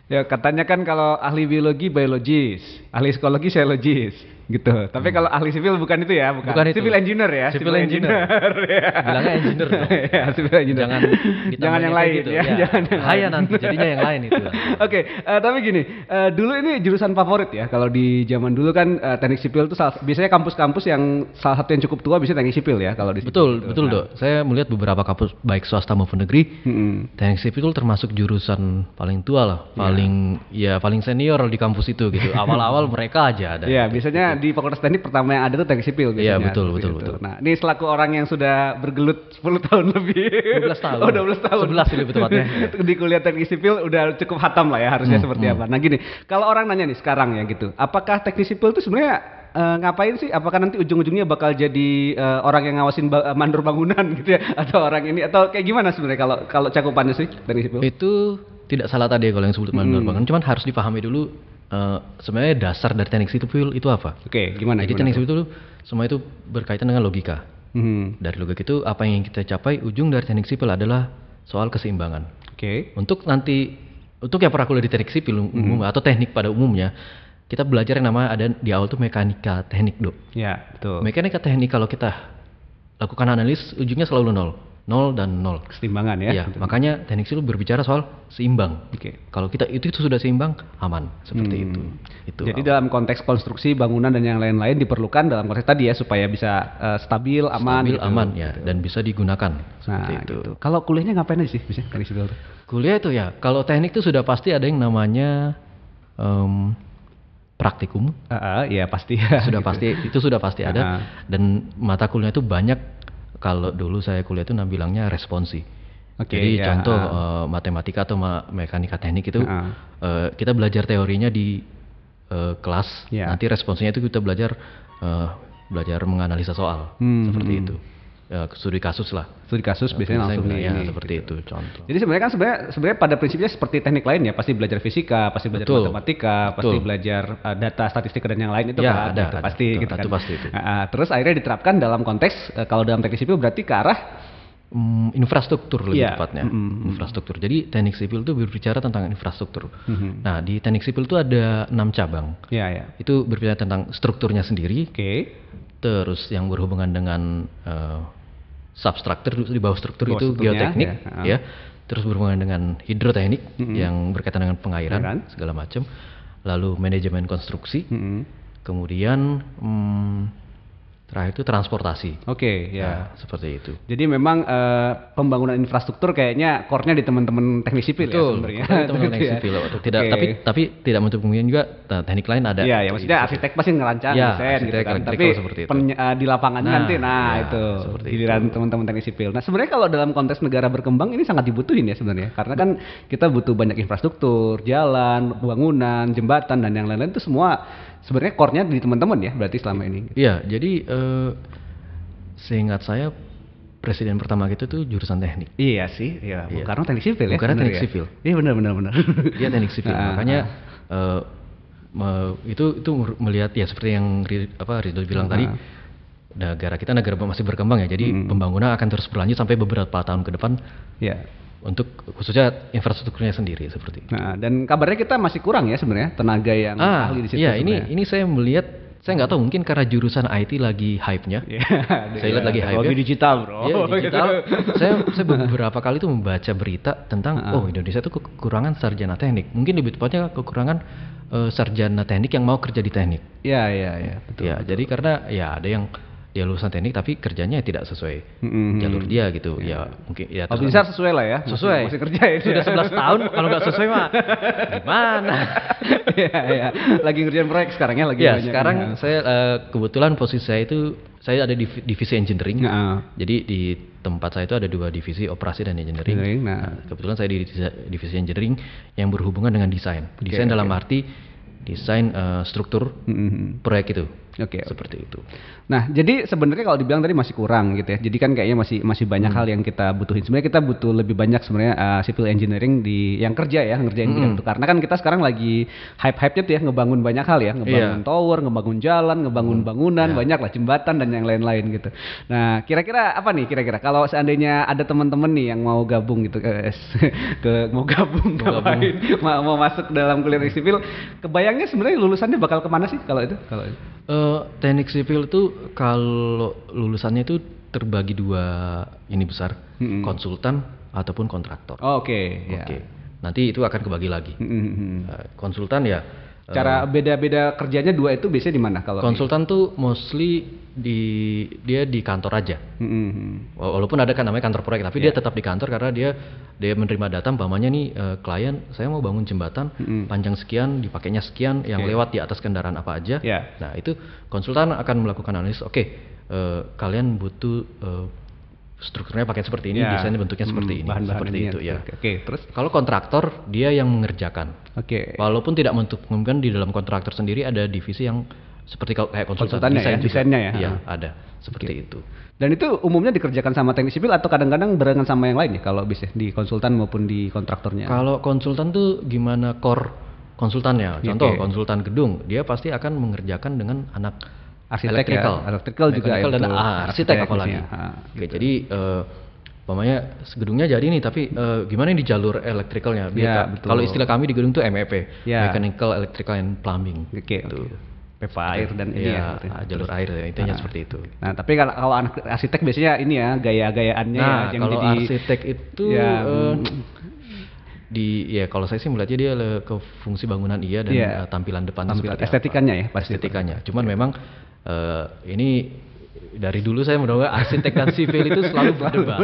Ya katanya kan kalau ahli biologi biologis, ahli psikologi psikologis, gitu. Tapi kalau ahli sipil bukan itu ya, bukan. Bukan itu. Civil engineer ya, Civil engineer. ya. Bilangnya engineer dong. Ya, civil engineer. Jangan Jangan yang lain gitu. ya, jangan yang Bahaya lain. nanti jadinya yang lain itu. Oke, tapi gini, dulu ini jurusan favorit ya. Kalau di zaman dulu kan teknik sipil itu biasanya kampus-kampus yang salah satu yang cukup tua biasanya teknik sipil ya kalau di sipil Betul, gitu. betul Nah, Dok. Saya melihat beberapa kampus baik swasta maupun negeri, teknik sipil termasuk jurusan paling tua lah, paling senior di kampus itu gitu. Awal-awal mereka aja ada. Iya, biasanya di Fakultas Teknik pertama yang ada tuh teknik sipil biasanya. Iya, betul, seperti betul, itu. betul. Nah, ini selaku orang yang sudah bergelut 10 tahun lebih. 12 tahun. Oh, 12 tahun. 11 lebih tepatnya. Di kuliah teknik sipil udah cukup hatam lah ya harusnya seperti apa. Nah, gini, kalau orang nanya nih sekarang ya gitu, apakah teknik sipil itu sebenarnya ngapain sih? Apakah nanti ujung-ujungnya bakal jadi orang yang ngawasin mandor bangunan gitu ya, atau orang ini, atau kayak gimana sebenarnya kalau cakupannya sih teknik sipil? Itu tidak salah tadi kalau yang sebut mandor bangunan, cuman harus dipahami dulu sebenarnya dasar dari teknik sipil itu apa. Oke, gimana? Jadi teknik sipil itu semua itu berkaitan dengan logika. Dari logika itu apa yang ingin kita capai, ujung dari teknik sipil adalah soal keseimbangan. Oke. Untuk yang pernah kuliah di teknik sipil umum atau teknik pada umumnya, kita belajar yang namanya ada di awal tuh mekanika teknik, Dok. Ya, betul. Mekanika teknik kalau kita lakukan analis ujungnya selalu nol dan nol. Keseimbangan ya. Iya, makanya teknik sipil berbicara soal seimbang. Oke. Kalau kita itu sudah seimbang, aman seperti itu. Itu. Jadi dalam konteks konstruksi bangunan dan yang lain-lain diperlukan dalam konteks tadi ya supaya bisa stabil, aman, stabil, gitu. aman ya, dan bisa digunakan seperti Nah, itu. gitu. Kalau kuliahnya ngapain aja sih biasanya teknik sipil? Kuliah itu ya, kalau teknik itu sudah pasti ada yang namanya praktikum. Iya pasti. Sudah Gitu. pasti, itu sudah pasti ada. Dan mata kuliah itu banyak. Kalau dulu saya kuliah itu bilangnya responsi. Oke, Jadi ya, contoh matematika atau mekanika teknik itu kita belajar teorinya di kelas. Ya. Nanti responsinya itu kita belajar menganalisa soal seperti itu. Studi kasus lah. Studi kasus biasanya langsung ya, ini. seperti itu contoh. Jadi sebenarnya pada prinsipnya seperti teknik lain ya, pasti belajar fisika, pasti belajar matematika, pasti belajar data statistika dan yang lain itu ya, kan. ada, Gitu. Pasti betul, gitu kan. itu pasti itu. Terus akhirnya diterapkan dalam konteks kalau dalam teknik sipil berarti ke arah infrastruktur lebih tepatnya. Infrastruktur. Jadi teknik sipil itu berbicara tentang infrastruktur. Nah, di teknik sipil itu ada 6 cabang. Ya. Itu berbicara tentang strukturnya sendiri. Oke. Terus yang berhubungan dengan substruktur di bawah struktur itu geoteknik ya. Terus berhubungan dengan hidroteknik yang berkaitan dengan pengairan segala macam. Lalu manajemen konstruksi. Kemudian terakhir itu transportasi. Oke, ya. Nah, seperti itu. Jadi memang pembangunan infrastruktur kayaknya core-nya di teman-teman teknik sipil ya sebenarnya. Teman-teman teknik sipil atau tidak, tapi tidak menutup kemungkinan juga teknik lain ada. Iya, ya maksudnya arsitek pasti ngerancang desain gitu kan. Tapi di lapangannya nanti itu giliran teman-teman teknik sipil. Nah, sebenarnya kalau dalam konteks negara berkembang ini sangat dibutuhin ya sebenarnya. Karena kan kita butuh banyak infrastruktur, jalan, bangunan, jembatan dan yang lain-lain itu semua sebenarnya core-nya di teman-teman ya berarti selama ini. Iya, jadi seingat saya presiden pertama kita tuh jurusan teknik. Iya sih, iya. Bung Karno teknik sipil ya. Bung Karno teknik ya? Sipil. Iya benar. Dia teknik sipil. Makanya itu melihat ya seperti yang Ridho bilang tadi, negara kita masih berkembang ya. Jadi pembangunan akan terus berlanjut sampai beberapa tahun ke depan. Iya. Untuk khususnya infrastrukturnya sendiri seperti itu. Nah, dan kabarnya kita masih kurang ya sebenarnya tenaga yang ahli di situ. Iya, ini saya melihat, saya nggak tahu mungkin karena jurusan IT lagi hype-nya. Saya lihat lagi hype-nya. Digital, bro. Iya, digital. saya beberapa kali tuh membaca berita tentang Indonesia tuh kekurangan sarjana teknik. Mungkin lebih tepatnya kekurangan sarjana teknik yang mau kerja di teknik. Iya, betul. Ya, jadi karena ya ada yang dia lulusan teknik tapi kerjanya tidak sesuai jalur dia gitu. Ya mungkin ya kalau bisa sesuai lah ya. Sesuai. Masih kerja ya. Sudah 11 tahun kalau nggak sesuai mah gimana? Iya. Lagi ngerjain proyek sekarang ya lagi. Ya, sekarang saya kebetulan posisi saya itu saya ada di divisi engineering. Jadi di tempat saya itu ada 2 divisi, operasi dan engineering. Nah, kebetulan saya di divisi engineering yang berhubungan dengan desain. Desain dalam arti desain struktur proyek itu. Seperti itu. Nah, jadi sebenarnya kalau dibilang tadi masih kurang gitu ya. Jadi kan kayaknya masih banyak hal yang kita butuhin. Sebenarnya kita butuh lebih banyak sebenarnya civil engineering di yang kerja ya, ngerjain bidang itu. Karena kan kita sekarang lagi hype-hype-nya tuh ya, ngebangun banyak hal ya, ngebangun tower, ngebangun jalan, ngebangun bangunan, banyak lah jembatan dan yang lain-lain gitu. Nah, kira-kira apa nih kira-kira kalau seandainya ada teman-teman nih yang mau gabung gitu mau masuk dalam kuliah teknik sipil, kebayangnya sebenarnya lulusannya bakal kemana sih kalau itu? Teknik sipil itu kalau lulusannya itu terbagi dua ini besar, konsultan ataupun kontraktor. Oke. Nanti itu akan kebagi lagi. Konsultan ya. Cara beda-beda kerjanya dua itu biasanya di mana kalau? Konsultan tuh mostly dia di kantor aja. Walaupun ada kan namanya kantor proyek, tapi dia tetap di kantor karena dia menerima data, umpamanya nih klien saya mau bangun jembatan panjang sekian, dipakainya sekian, yang lewat di atas kendaraan apa aja. Nah itu konsultan akan melakukan analisis. Kalian butuh strukturnya pakai seperti ini, desainnya bentuknya seperti ini, seperti itu ya. Terus kalau kontraktor dia yang mengerjakan. Walaupun tidak menentukan, di dalam kontraktor sendiri ada divisi yang seperti kayak konsultan desainnya ya. Iya, ada seperti itu. Dan itu umumnya dikerjakan sama teknik sipil atau kadang-kadang barengan sama yang lain ya kalau bisa di konsultan maupun di kontraktornya? Kalau konsultan tuh gimana core konsultannya? Contoh konsultan gedung, dia pasti akan mengerjakan dengan anak elektrikal juga dan arsitek apalagi. Jadi umpamanya gedungnya jadi nih, tapi gimana di jalur elektrikalnya? Kalau istilah kami di gedung tuh MEP, Mechanical, Electrical and Plumbing. Pipa air dan ini ya, jalur air ya, intinya seperti itu. Nah, tapi kalau anak arsitek biasanya ini ya gaya-gayaannya yang kalau jadi arsitek itu kalau saya sih melihatnya dia ke fungsi bangunan dan tampilan depannya seperti estetikanya apa. Ya, pasti estetikanya. Cuman memang ini dari dulu saya mendengar arsitek dan sipil itu selalu berdebat.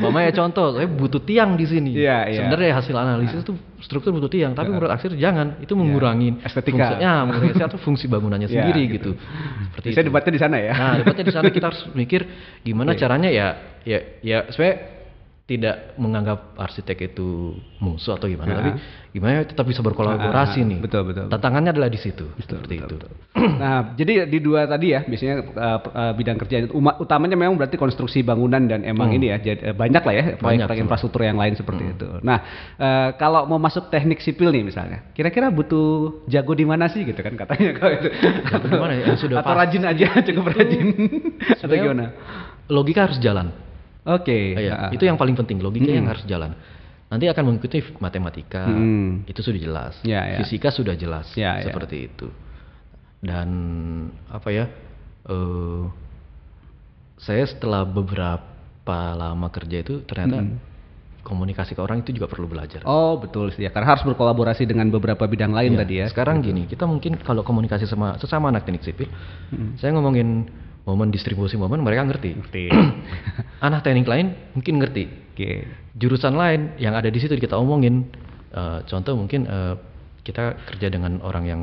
Umpamanya contoh, saya butuh tiang di sini. Sebenarnya hasil analisis itu struktur butuh tiang, tapi menurut arsitek jangan, itu mengurangi estetika. Mengurangi fungsi bangunannya sendiri gitu. Seperti itu. Debatnya di sana ya. Nah, debatnya di sana kita harus mikir gimana caranya ya supaya tidak menganggap arsitek itu musuh atau gimana, tapi gimana tetap bisa berkolaborasi nih. Betul. Tantangannya adalah di situ. Seperti itu. Nah, jadi di dua tadi ya, biasanya bidang kerja utamanya memang berarti konstruksi bangunan dan emang ini ya, banyak lah ya proyek infrastruktur yang lain seperti itu. Nah, kalau mau masuk teknik sipil nih misalnya, kira-kira butuh jago di mana sih gitu kan katanya kalau itu? Jago di mana ya? Atau rajin aja, cukup rajin. Atau gimana? Logika harus jalan. Itu yang paling penting, logika yang harus jalan. Nanti akan mengikuti matematika, itu sudah jelas. Fisika sudah jelas, seperti itu. Dan saya setelah beberapa lama kerja itu ternyata komunikasi ke orang itu juga perlu belajar. Oh betul sih ya, karena harus berkolaborasi dengan beberapa bidang lain tadi ya. Sekarang gini, kita mungkin kalau komunikasi sesama anak teknik sipil, saya ngomongin momen distribusi momen mereka ngerti. Anak teknik lain mungkin ngerti. Jurusan lain yang ada di situ kita omongin. Contoh mungkin kita kerja dengan orang yang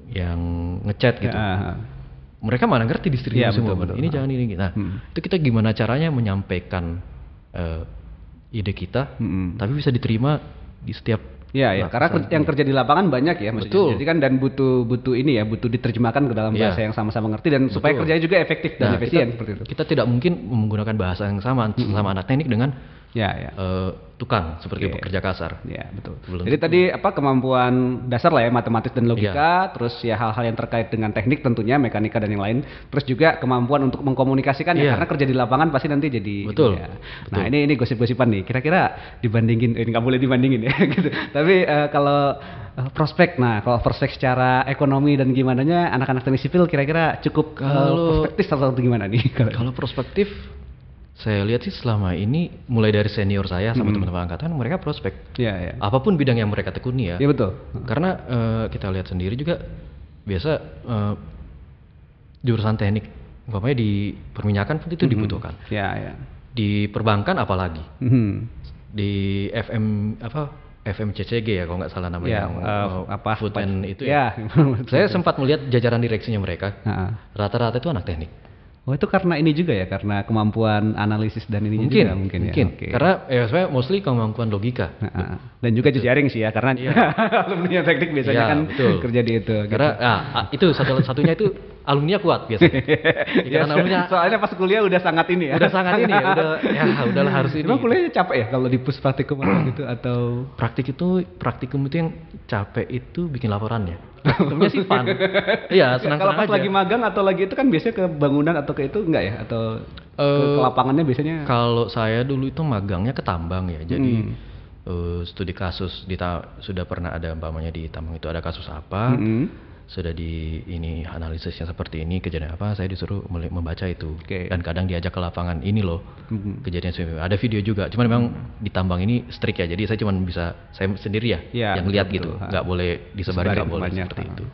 yang ngecat gitu. Mereka mana ngerti distribusi momen. Ini jangan ini. Nah, itu kita gimana caranya menyampaikan ide kita, tapi bisa diterima di setiap. Karena yang kerja di lapangan banyak ya, maksudnya. Jadi kan dan butuh ini ya, butuh diterjemahkan ke dalam bahasa yang sama-sama ngerti dan supaya kerjanya juga efektif dan efisien seperti itu. Kita tidak mungkin menggunakan bahasa yang sama anak teknik dengan tukang seperti pekerja kasar. Betul. Jadi tadi kemampuan dasar lah ya, matematis dan logika, terus ya hal-hal yang terkait dengan teknik tentunya, mekanika dan yang lain, terus juga kemampuan untuk mengkomunikasikan karena kerja di lapangan pasti nanti jadi. Betul. Nah ini gosip-gosipan nih. Kira-kira dibandingin, ini nggak boleh dibandingin ya, gitu. Tapi kalau prospek secara ekonomi dan gimananya anak-anak teknik sipil kira-kira cukup prospektif atau gimana nih? Kalau prospektif, saya lihat sih selama ini mulai dari senior saya sama teman-teman angkatan mereka prospek. Apapun bidang yang mereka tekuni ya. Iya betul. Karena kita lihat sendiri juga biasa jurusan teknik umpamanya di perminyakan pun itu dibutuhkan. Di perbankan apalagi. Di FMCCG ya kalau nggak salah namanya. Food and itu ya. Saya sempat melihat jajaran direksinya mereka. Rata-rata itu anak teknik. Oh itu karena ini juga ya, karena kemampuan analisis dan ini juga mungkin ya. Okay. Karena ya sebenarnya mostly kemampuan logika. Dan juga jejaring sih ya, karena alumni teknik biasanya kan kerja di itu. Karena itu satunya itu alumni kuat biasanya. Soalnya pas kuliah udah sangat ini ya. Udah sangat ini ya, udahlah harus ini. Cuma kuliahnya capek ya kalau di pus praktikum gitu atau praktikum itu yang capek itu bikin laporan ya. Praktikumnya sih fun. Iya, senang-senang kalau pas aja. lagi magang atau lagi itu kan biasanya ke bangunan atau ke itu enggak ya, atau ke lapangannya biasanya? Kalau saya dulu itu magangnya ke tambang ya. Jadi studi kasus sudah pernah ada umpamanya di tambang itu ada kasus apa. Sudah di ini analisisnya seperti ini, kejadian apa, saya disuruh membaca itu. Dan kadang diajak ke lapangan, ini loh kejadian ada video juga, cuman memang di tambang ini strict ya, jadi saya cuma bisa saya sendiri ya yang lihat gitu, nggak boleh disebarin, nggak boleh seperti itu.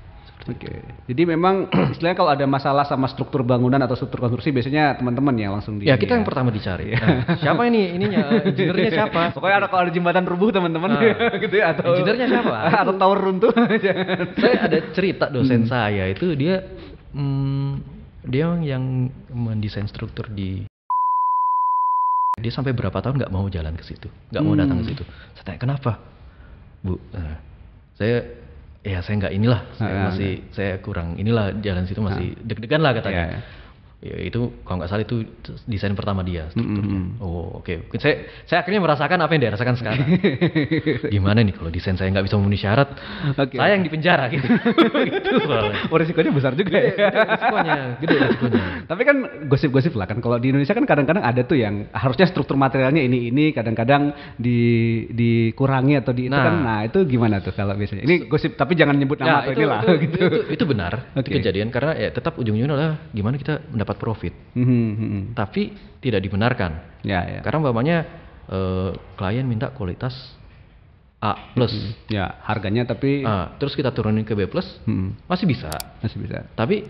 Jadi memang istilahnya kalau ada masalah sama struktur bangunan atau struktur konstruksi biasanya teman-teman yang langsung kita yang pertama dicari. Siapa ini insinyurnya siapa? Pokoknya kalau ada jembatan rubuh teman-teman gitu ya, atau insinyurnya siapa? Atau tower runtuh. Saya ada cerita dosen saya itu dia yang mendesain struktur dia sampai berapa tahun nggak mau jalan ke situ, nggak mau datang ke situ. Saya tanya kenapa, Bu? Saya nggak inilah, saya kurang inilah, jalan situ masih deg-degan lah katanya. Ya itu kalau nggak salah itu desain pertama dia strukturnya. Oke. Saya akhirnya merasakan apa yang dia rasakan sekarang. Gimana nih kalau desain saya nggak bisa memenuhi syarat, saya yang dipenjara gitu. Risikonya besar juga ya. Gede risikonya. Tapi kan gosip-gosip lah kan, kalau di Indonesia kan kadang-kadang ada tuh yang harusnya struktur materialnya ini kadang-kadang dikurangi atau itu kan. Nah itu gimana tuh kalau biasanya? Ini gosip tapi jangan nyebut nama atau inilah gitu. Itu benar, itu kejadian karena ya tetap ujung-ujungnya adalah gimana kita mendapat profit, tapi tidak dibenarkan. Karena umpamanya klien minta kualitas A+, harganya tapi terus kita turunin ke B+, masih bisa. Tapi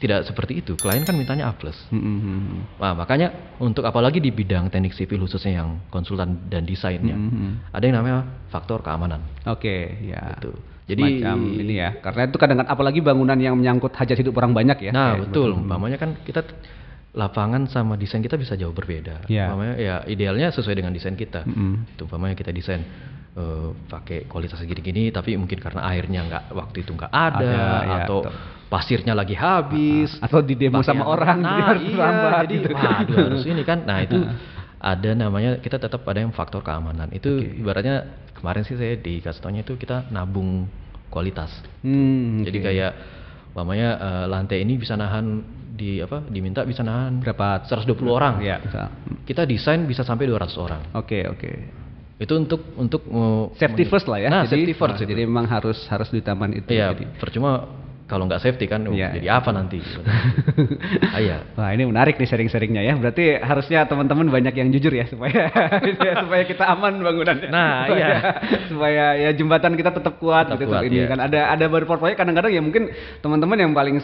tidak seperti itu. Klien kan mintanya A+. Nah, makanya untuk apalagi di bidang teknik sipil khususnya yang konsultan dan desainnya, ada yang namanya faktor keamanan. Gitu. Jadi semacam ini ya, karena itu kadang-kadang apalagi bangunan yang menyangkut hajat hidup orang banyak ya. Nah betul, umpamanya kan kita lapangan sama desain kita bisa jauh berbeda. Umpamanya ya idealnya sesuai dengan desain kita. Itu umpamanya kita desain pakai kualitas segini-gini, tapi mungkin karena airnya waktu itu nggak ada atau pasirnya lagi habis, atau di demo sama orang, jadi waduh harus ini kan. Nah itu ada namanya, kita tetap ada yang faktor keamanan. Itu ibaratnya kemarin sih saya dikasih taunya itu kita nabung kualitas. Jadi kayak umpamanya lantai ini bisa nahan diminta bisa nahan berapa 120 orang. Kita desain bisa sampai 200 orang. Itu untuk safety first lah ya. Safety first. Jadi memang harus diutamakan itu. Percuma kalau nggak safety kan jadi apa nanti? Wah ini menarik nih sharing-sharingnya ya. Berarti harusnya teman-teman banyak yang jujur ya supaya kita aman bangunannya. Supaya ya jembatan kita tetap kuat gitu. Ini kan ada beberapa proyek kadang-kadang ya mungkin teman-teman yang paling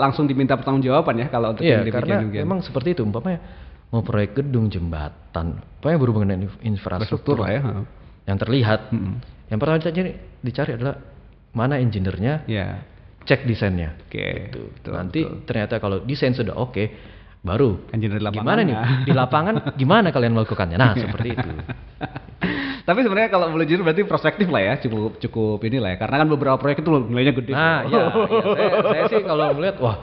langsung diminta pertanggungjawaban ya kalau untuk yang karena memang seperti itu. Umpamanya mau proyek gedung, jembatan, pokoknya berhubungan dengan infrastruktur lah ya. Yang terlihat. Yang pertama dicari adalah mana engineer-nya. Cek desainnya. Nanti ternyata kalau desain sudah oke, baru gimana nih di lapangan gimana kalian melakukannya. Nah seperti itu. Tapi sebenarnya kalau boleh jujur berarti prospektif lah ya, cukup inilah ya, karena kan beberapa proyek itu nilainya gede. Saya sih kalau melihat wah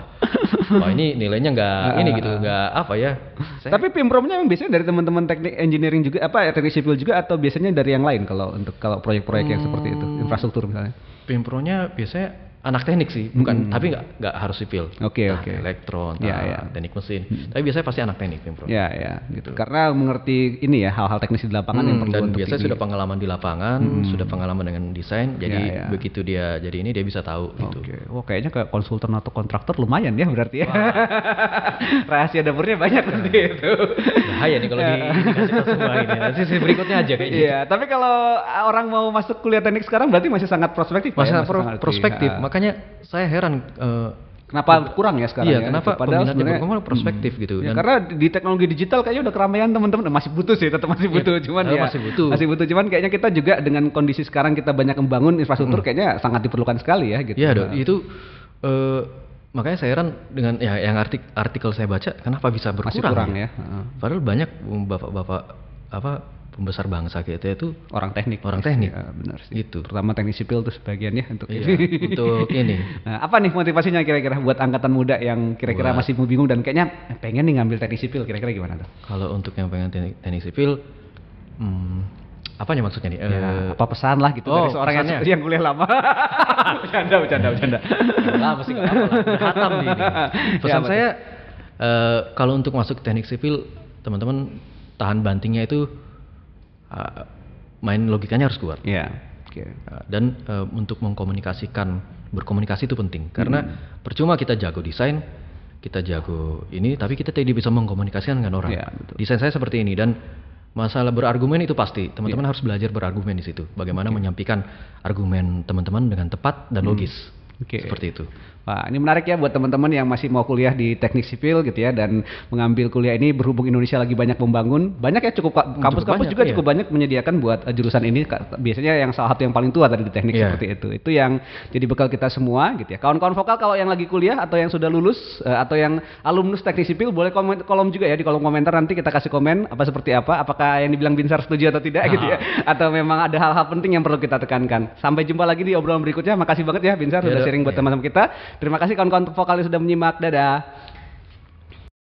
ini nilainya nggak apa ya. Tapi PIMPROM-nya memang biasanya dari teman-teman teknik engineering juga, teknik sipil juga, atau biasanya dari yang lain kalau proyek-proyek yang seperti itu, infrastruktur misalnya. PIMPRO-nya biasanya anak teknik sih, bukan, tapi nggak harus sipil. Elektron, teknik mesin. Tapi biasanya pasti anak teknik PIMPRO. Gitu. Karena mengerti ini ya, hal-hal teknis di lapangan yang perlu dan untuk biasanya sudah pengalaman di lapangan, sudah pengalaman dengan desain. Jadi begitu dia jadi ini dia bisa tahu gitu. Kayaknya ke konsultan atau kontraktor lumayan ya berarti ya. Rahasia dapurnya banyak nanti itu. Bahaya nih kalau dikasih tahu semua ini. Nanti berikutnya aja kayaknya. Tapi kalau orang mau masuk kuliah teknik sekarang berarti masih sangat prospektif. Prospektif. Makanya saya heran kenapa kurang ya sekarang. Kenapa peminatnya berkembang prospektif gitu. Karena di teknologi digital kayaknya udah keramaian teman-teman, masih butuh sih, tetap masih butuh. Masih butuh. Cuman kayaknya kita juga dengan kondisi sekarang kita banyak membangun infrastruktur kayaknya sangat diperlukan sekali ya gitu. Iya, itu Makanya saya heran dengan yang artikel saya baca, kenapa bisa berkurang? Masih kurang ya. Padahal banyak bapak-bapak pembesar bangsa kita itu orang teknik. Ya, benar sih. Gitu. Terutama teknik sipil tuh sebagian ya untuk ini. Untuk ini. Nah, apa nih motivasinya kira-kira buat angkatan muda yang kira-kira masih bingung dan kayaknya pengen nih ngambil teknik sipil, kira-kira gimana tuh? Kalau untuk yang pengen teknik sipil, apanya maksudnya nih? Apa pesan lah gitu dari seorang yang kuliah lama? Bercanda. Lah, mesti nggak apa-apa lah. Udah hatam nih. Pesan saya, kalau untuk masuk teknik sipil, teman-teman tahan bantingnya itu main logikanya harus kuat. Iya. Dan untuk berkomunikasi itu penting. Karena percuma kita jago desain, kita jago ini, tapi kita tidak bisa mengkomunikasikan dengan orang. Desain saya seperti ini dan masalah berargumen itu pasti teman-teman harus belajar berargumen di situ. Bagaimana menyampaikan argumen teman-teman dengan tepat dan logis. Seperti itu. Wah, ini menarik ya buat teman-teman yang masih mau kuliah di teknik sipil gitu ya dan mengambil kuliah ini berhubung Indonesia lagi banyak membangun. Banyak ya kampus-kampus juga cukup banyak menyediakan buat jurusan ini. Biasanya yang salah satu yang paling tua tadi di teknik seperti itu. Itu yang jadi bekal kita semua gitu ya. Kawan-kawan vokal kalau yang lagi kuliah atau yang sudah lulus atau yang alumnus teknik sipil boleh kolom juga ya di kolom komentar, nanti kita kasih komen seperti apa. Apakah yang dibilang Binsar setuju atau tidak gitu ya. Atau memang ada hal-hal penting yang perlu kita tekankan. Sampai jumpa lagi di obrolan berikutnya. Makasih banget ya Binsar sudah sharing buat teman-teman kita. Terima kasih kawan-kawan vokal yang sudah menyimak. Dadah.